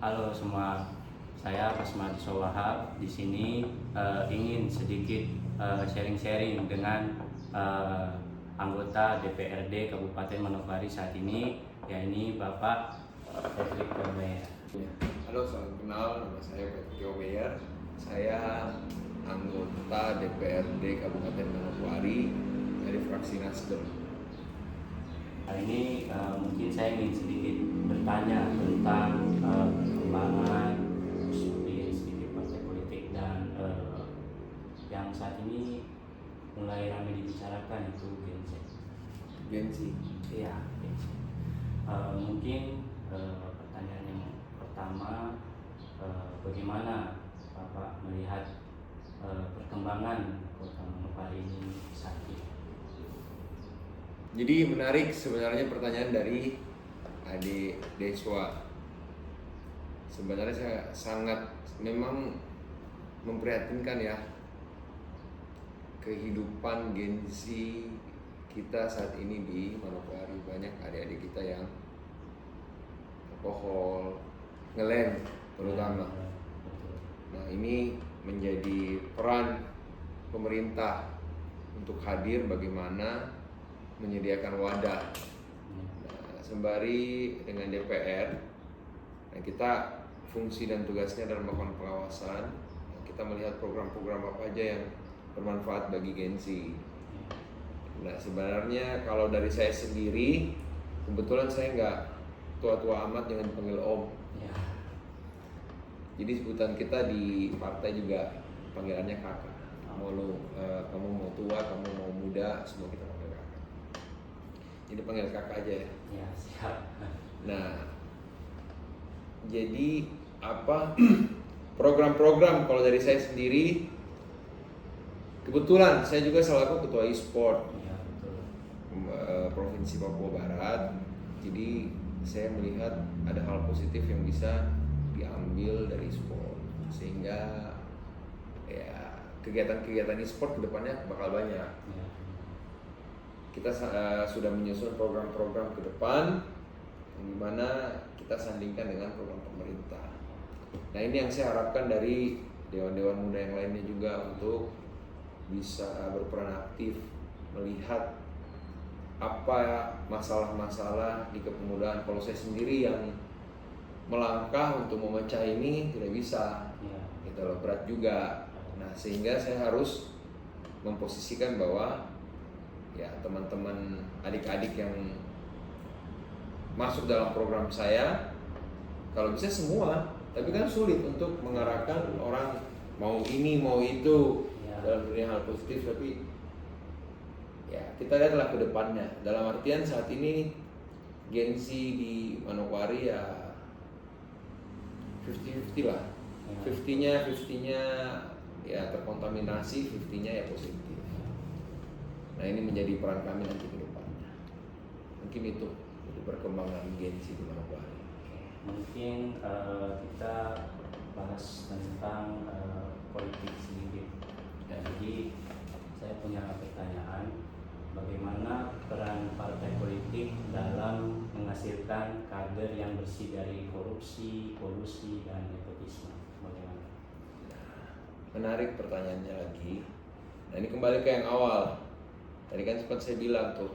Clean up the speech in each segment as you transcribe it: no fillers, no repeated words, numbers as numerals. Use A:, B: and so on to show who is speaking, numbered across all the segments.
A: Halo semua, saya Kasmadi Sowahab di sini ingin sedikit sharing-sharing dengan anggota DPRD Kabupaten Manokwari saat ini, yakni Bapak Patrick Omeyer.
B: Halo, salam kenal, nama saya Patrick Omeyer. Saya anggota DPRD Kabupaten Manokwari dari fraksi Nasdem.
A: Hari ini mungkin saya ingin sedikit bertanya tentang perkembangan sedikit partai politik dan yang saat ini mulai ramai dibicarakan itu
B: Gensi.
A: Iya, Gen Z. Mungkin pertanyaan yang pertama, bagaimana Bapak melihat perkembangan Kota Manokwari ini saat ini?
B: Jadi menarik sebenarnya pertanyaan dari Adik Deswa. Sebenarnya saya sangat memang memprihatinkan ya kehidupan Gensi kita saat ini di Manokwari. Banyak adik-adik kita yang alkohol, ngelem terutama. Nah, ini menjadi peran pemerintah untuk hadir bagaimana menyediakan wadah. Nah, sembari dengan DPR, nah kita fungsi dan tugasnya dalam melakukan pengawasan. Kita melihat program-program apa aja yang bermanfaat bagi Gensi. Nah, sebenarnya kalau dari saya sendiri, kebetulan saya nggak tua-tua amat, jangan dipanggil Om.
A: Ya.
B: Jadi sebutan kita di partai juga panggilannya kakak. Kamu mau tua, kamu mau muda, semua kita panggil kakak. Jadi panggil kakak aja ya.
A: Ya, siap.
B: Nah, jadi apa program-program kalau dari saya sendiri, kebetulan saya juga selaku ketua e-sport
A: Ya, betul.
B: Provinsi Papua Barat. Jadi saya melihat ada hal positif yang bisa diambil dari e-sport, sehingga ya kegiatan-kegiatan e-sport kedepannya bakal banyak.
A: Ya.
B: Kita sudah menyusun program-program ke depan yang dimana kita sandingkan dengan program pemerintah. Nah, ini yang saya harapkan dari dewan-dewan muda yang lainnya juga untuk bisa berperan aktif melihat apa masalah-masalah di kepemudaan. Kalau saya sendiri yang melangkah untuk memecah ini tidak bisa, itu loh, berat juga. Nah, sehingga saya harus memposisikan bahwa ya teman-teman adik-adik yang masuk dalam program saya, kalau bisa semua, tapi kan sulit untuk mengarahkan orang mau ini mau itu dalam dunia hal positif. Tapi ya kita lihatlah ke depannya. Dalam artian saat ini Gensi di Manokwari ya 50-50 lah. 50-nya ya terkontaminasi, 50-nya ya positif. Nah, ini menjadi peran kami nanti ke depannya. Mungkin itu perkembangan Gensi di Manokwari.
A: Mungkin kita bahas tentang politik sedikit. Jadi saya punya pertanyaan, bagaimana peran partai politik dalam menghasilkan kader yang bersih dari korupsi, kolusi, dan nepotisme? Bagaimana?
B: Menarik pertanyaannya lagi. Nah, ini kembali ke yang awal. Tadi kan sempat saya bilang tuh,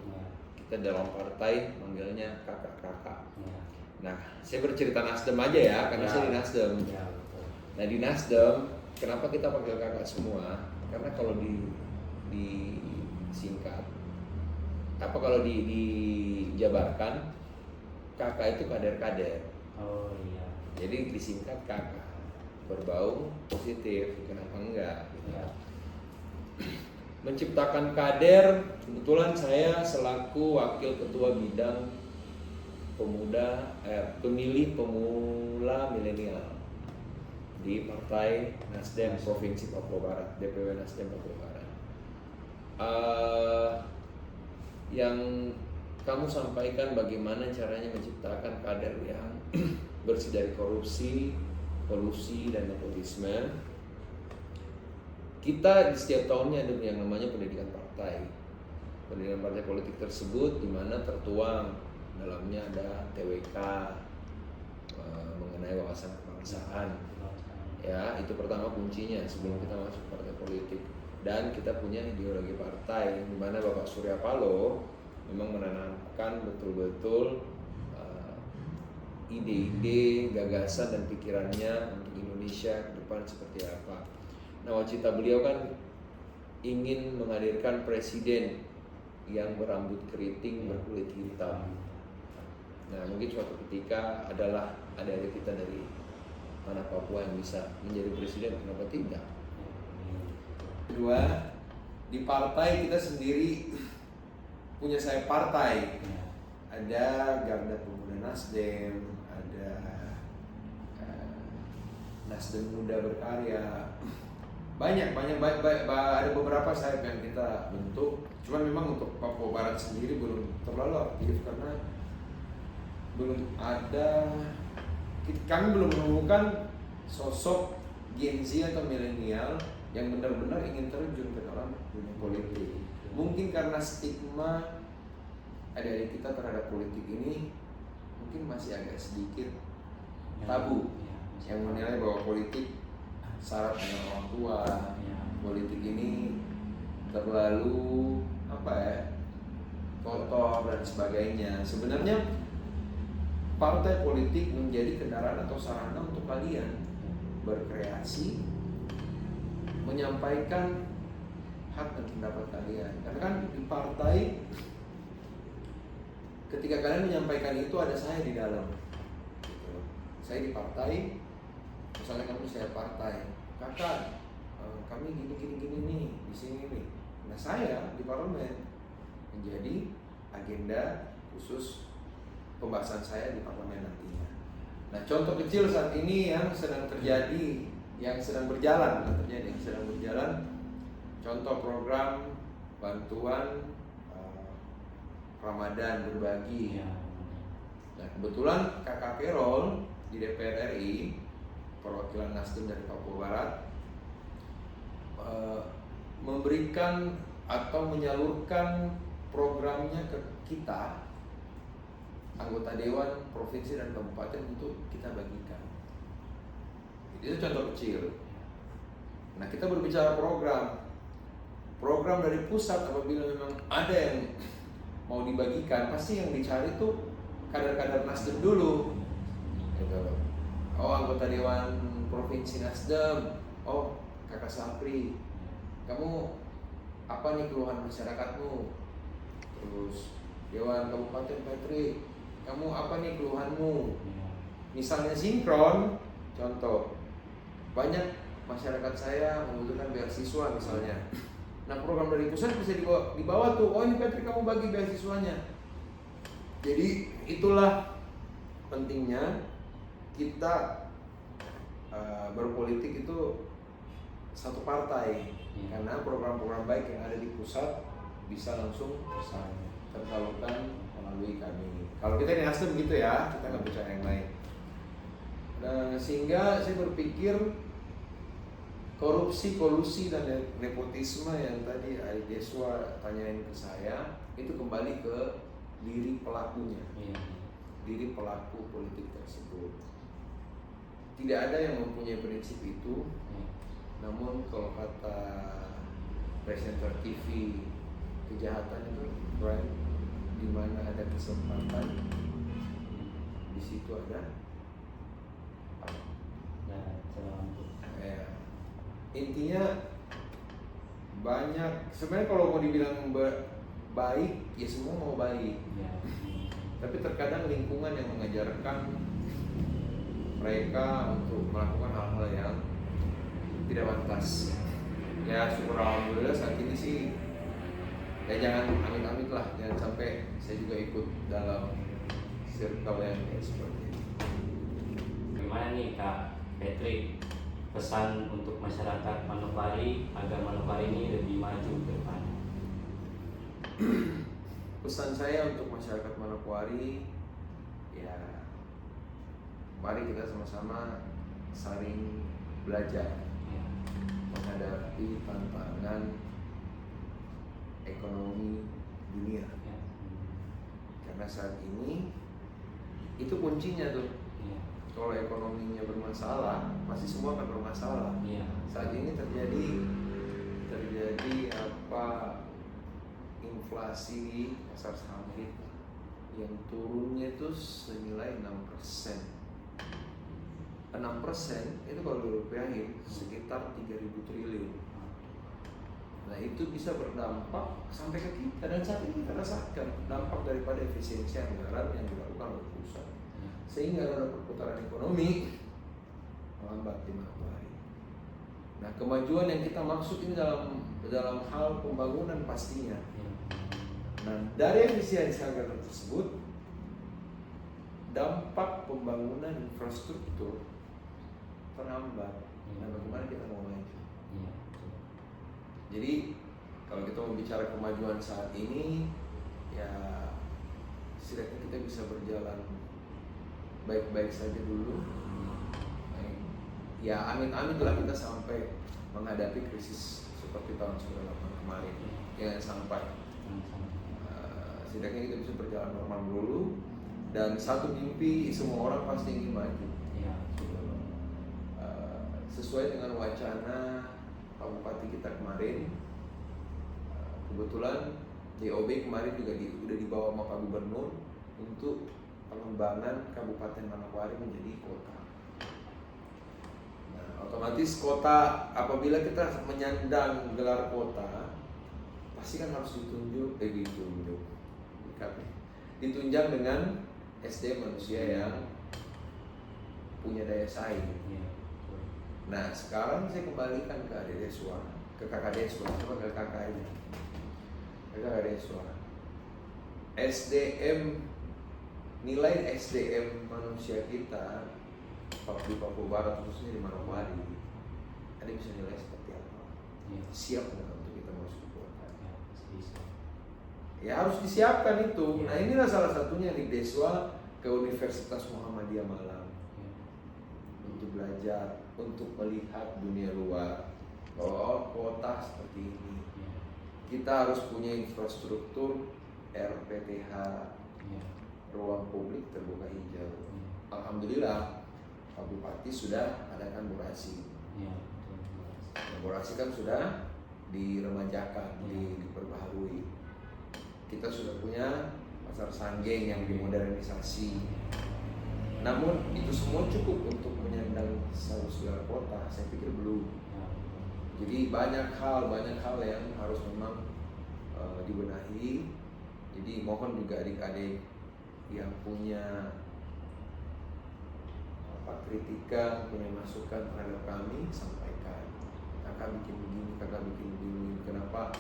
B: kita dalam partai manggilnya kakak-kakak.
A: Ya.
B: Nah, saya bercerita Nasdem aja ya, karena saya di Nasdem.
A: Ya, betul.
B: Nah, di Nasdem, kenapa kita panggil kakak semua? Karena kalau disingkat, kalau dijabarkan, kakak itu kader-kader.
A: Oh iya.
B: Jadi disingkat kakak, berbau positif, kenapa enggak?
A: Ya.
B: Menciptakan kader, kebetulan saya selaku wakil ketua bidang pemilih pemula milenial di Partai Nasdem Provinsi Papua Barat, DPW Nasdem Papua Barat. Yang kamu sampaikan bagaimana caranya menciptakan kader yang bersih dari korupsi, kolusi, dan nepotisme. Kita di setiap tahunnya ada yang namanya pendidikan partai. Pendidikan partai politik tersebut di mana tertuang dalamnya ada TWK, mengenai wawasan kebangsaan. Ya, itu pertama kuncinya sebelum kita masuk partai politik. Dan kita punya ideologi partai, di mana Bapak Surya Paloh memang menanamkan betul-betul ide-ide, gagasan dan pikirannya untuk Indonesia ke depan seperti apa. Nawacita beliau kan ingin menghadirkan presiden yang berambut keriting, berkulit hitam. Nah, mungkin suatu ketika adalah adik-adik kita dari tanah Papua yang bisa menjadi presiden, kenapa tidak? Kedua, di partai kita sendiri punya sayap partai. Ada Garda Pemuda Nasdem, ada Nasdem Muda Berkarya. Ada beberapa sayap yang kita bentuk. Cuman memang untuk Papua Barat sendiri belum terlalu aktif karena kami belum menemukan sosok Gen Z atau milenial yang benar-benar ingin terjun ke dalam dunia politik. Mungkin karena stigma adik-adik kita terhadap politik ini mungkin masih agak sedikit tabu, yang menilai bahwa politik syarat dengan orang tua, politik ini terlalu kotor dan sebagainya. Sebenarnya partai politik menjadi kendaraan atau sarana untuk kalian berkreasi, menyampaikan hak dan pendapat kalian. Karena kan di partai, ketika kalian menyampaikan itu ada saya di dalam. Saya di partai, misalnya kamu saya partai, kakak, kami gini nih di sini nih. Nah, saya di parlemen menjadi agenda khusus pembahasan saya di parlemen nantinya. Nah, contoh kecil saat ini yang sedang terjadi, yang sedang berjalan, contoh program bantuan Ramadan berbagi. Nah, kebetulan Kakak Perol di DPR RI, perwakilan Nasdem dari Papua Barat, memberikan atau menyalurkan programnya ke kita, anggota dewan provinsi dan kabupaten, untuk kita bagikan. Itu contoh kecil. Nah, kita berbicara program dari pusat. Apabila memang ada yang mau dibagikan, pasti yang dicari tuh kader-kader Nasdem dulu. Gitu. Oh, anggota dewan provinsi Nasdem, oh Kakak Sapri, kamu apa nih keluhan masyarakatmu? Terus Dewan Kabupaten Patrick, kamu apa nih keluhanmu? Misalnya sinkron, contoh, banyak masyarakat saya membutuhkan beasiswa misalnya. Nah, program dari pusat bisa dibawa tuh, oh ini Patrick kamu bagi beasiswanya. Jadi itulah pentingnya kita berpolitik itu satu partai, karena program-program baik yang ada di pusat bisa langsung tersalurkan melalui kami. Kalau kita di Nasdem gitu ya, kita nggak bicara yang lain. Nah, sehingga saya berpikir korupsi, kolusi dan nepotisme yang tadi Aideswa tanyain ke saya, itu kembali ke diri pelakunya, diri pelaku politik tersebut. Tidak ada yang mempunyai prinsip itu. Namun kalau kata presenter TV, kejahatan itu di mana ada kesempatan, di situ ada intinya banyak. Sebenarnya kalau mau dibilang baik, ya semua mau baik. Tapi terkadang lingkungan yang mengajarkan mereka untuk melakukan hal-hal yang tidak pantas. Ya syukur alhamdulillah saat ini sih, ya jangan amit-amit lah, jangan sampai saya juga ikut dalam circle yang seperti ini.
A: Gimana nih Kak Patrick, pesan untuk masyarakat Manokwari agar Manokwari ini lebih maju ke depan?
B: Pesan saya untuk masyarakat Manokwari, ya mari kita sama-sama saling belajar menghadapi tantangan ekonomi dunia. Karena saat ini itu kuncinya tuh. kalau ekonominya bermasalah, pasti semua akan bermasalah.
A: Iya.
B: Saat ini terjadi inflasi di pasar saham kita yang turunnya itu senilai 6%. 6% itu kalau dirupiahin sekitar 3.000 triliun. Nah itu bisa berdampak sampai ke kita, dan saat ini kita rasakan dampak daripada efisiensi anggaran yang dilakukan oleh pusat, sehingga roda perputaran ekonomi melambat di Manokwari. Nah kemajuan yang kita maksud ini dalam hal pembangunan pastinya. Nah dari efisiensi anggaran tersebut, dampak pembangunan infrastruktur terhambat. Nah bagaimana kita mau maju? Jadi kalau kita mau bicara kemajuan saat ini, ya setidaknya kita bisa berjalan baik-baik saja dulu. Ya amin-amin lah kita sampai menghadapi krisis seperti tahun 98 kemarin. Jangan sampai. Setidaknya kita bisa berjalan normal dulu. Dan satu mimpi semua orang pasti ingin maju. Sesuai dengan wacana Pak Bupati kita kemarin, kebetulan DOB kemarin juga udah dibawa sama Pak Gubernur untuk pengembangan Kabupaten Manokwari menjadi kota. Nah, otomatis kota, apabila kita menyandang gelar kota, pasti kan harus ditunjang dengan SDM manusia yang punya daya saing. Nah sekarang saya kembalikan ke Adik Deswa, ke Kakak Deswa, coba ke kakak ini, ke Kakak Deswa. SDM, nilai SDM manusia kita di Papua Barat, khususnya di Manokwari, ada bisa nilai seperti apa? Siap nggak untuk kita masuk ke kota? Ya harus disiapkan itu. Nah inilah salah satunya di Deswa ke Universitas Muhammadiyah Malang untuk belajar, untuk melihat dunia luar. Oh, kota seperti ini. Kita harus punya infrastruktur RPTH, ruang publik terbuka hijau. Alhamdulillah, Pak Bupati sudah adakan Borasi. Borasi kan sudah diremajakan, diperbaharui. Kita sudah punya pasar Sanggeng yang dimodernisasi. Namun itu semua cukup untuk menyandang status gelar kota? Saya pikir belum. Jadi banyak hal yang harus memang dibenahi. Jadi mohon juga adik-adik yang punya kritikan, punya masukan terhadap kami, sampaikan. Kakak bikin begini, kakak bikin begini. Kenapa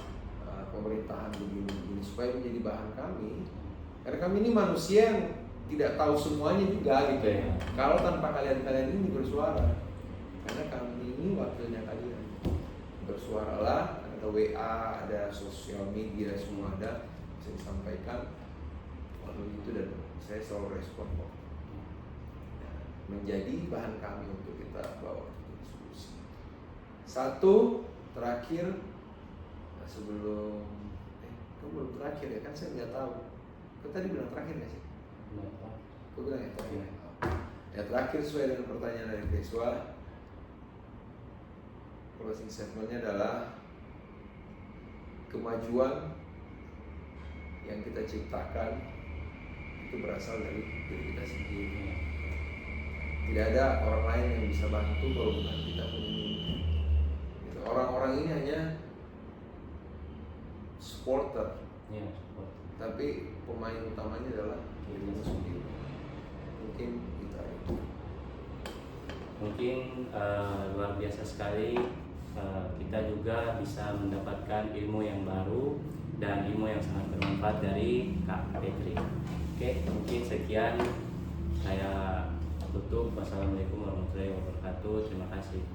B: pemerintahan begini, supaya menjadi bahan kami. Karena kami ini manusia yang tidak tahu semuanya juga gitu ya. Kalau tanpa kalian ini bersuara, karena kami ini wakilnya kalian. Bersuaralah, ada WA, ada sosial media, semua ada, bisa disampaikan. Lalu itu, dan saya selalu respon kok. Menjadi bahan kami untuk kita bawa diskusi. Satu terakhir, sebelum kamu belum terakhir ya kan, saya nggak tahu. Kau tadi bilang terakhir nggak sih? Kau bilang ya terakhir. Ya terakhir sesuai dengan pertanyaan dari Deswa, closing statementnya adalah kemajuan yang kita ciptakan itu berasal dari diri kita sendiri. Tidak ada orang lain yang bisa bantu kalau bukan kita punya mimpi. Orang-orang ini hanya supporter, tapi pemain utamanya adalah diri kita sendiri. Mungkin kita itu.
A: Mungkin luar biasa sekali. Kita juga bisa mendapatkan ilmu yang baru dan ilmu yang sangat bermanfaat dari Kak Petri. Oke, mungkin sekian saya tutup. Wassalamualaikum warahmatullahi wabarakatuh. Terima kasih.